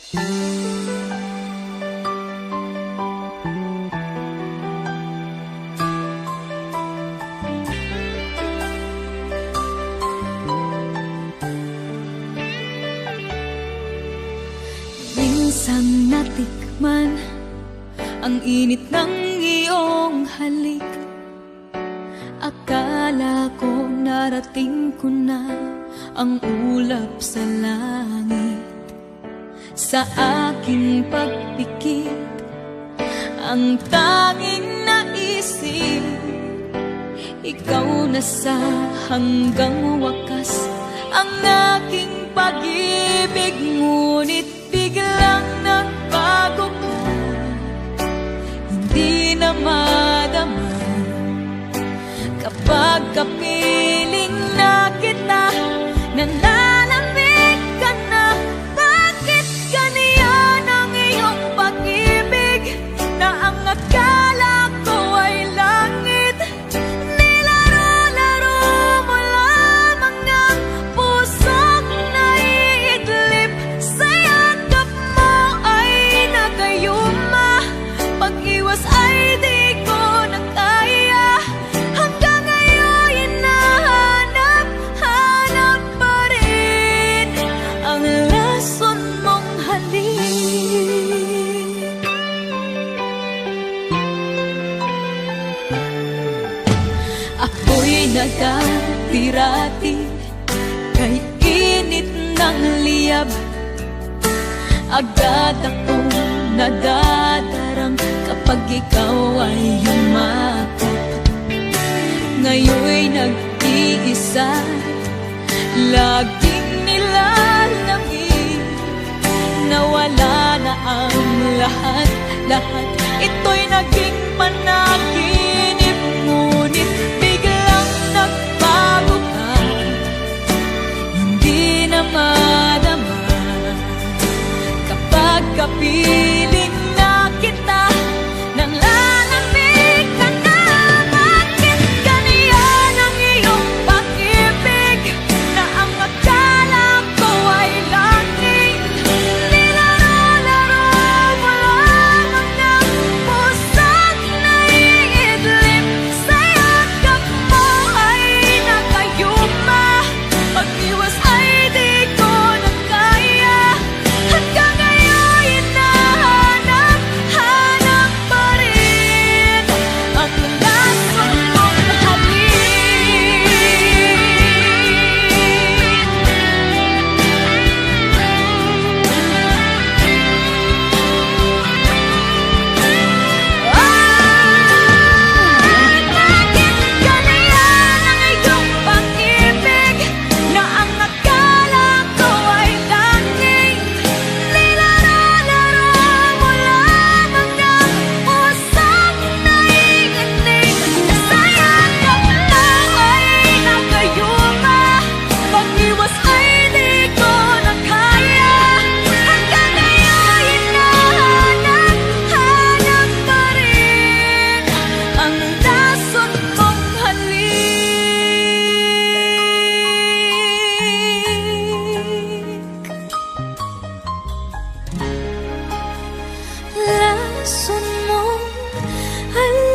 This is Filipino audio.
Minsan natikman ang init ng iyong halik. Akala ko narating ko na ang ulap sa langit. Sa aking pagpikit, ang tanging naisip, ikaw na sa hanggang wakas ang aking pag-ibig. Ngunit biglang nagbago ka, hindi na madama kapag kapiling na kita. Nananamig ka na, bakit ganyan ang iyong pag-ibig na ang akala ko ay langit? Nilaro-laro mo lamang ang pusong naiidlip. Sa yakap mo ay nagayuma, pag-iwas ay di ko na kaya. Hanggang ngayon hinahanap-hanap pa rin ang lason mong halik. Ako'y nagkatirati kay init ng liyab. Agad akong nadadarang kapag ikaw ay yumakap. Ngayon'y nag-iisa, laging nilalamig. Nawala na ang lahat-lahat, ito'y naging panaginip. Ngunit biglang nagbago ka, hindi na madama kapag kapiling na kita. Nang lalamig ka na, bakit ganyan ang iyong pag-ibig na ang akala ko ay langit? Nilaro-laro mo lamang ang pusong naiidlip. Sa yakap mo ay nakayuma, pag-iwas ay di ko na kaya. Hanggang ngayon hinahanap-hanap pa rin ang lason mong halik. Bakit ganyan ang iyong pag-ibig na ang akala ko ay langit? Nilaro-laro mo lamang ang pusong naiinig. Sa yakap mo ay nagayuma, pag-iwas ay di ko na kaya. Hanggang ngayon hinahanap-hanap pa rin ang lason mong halik. Lason mong halik.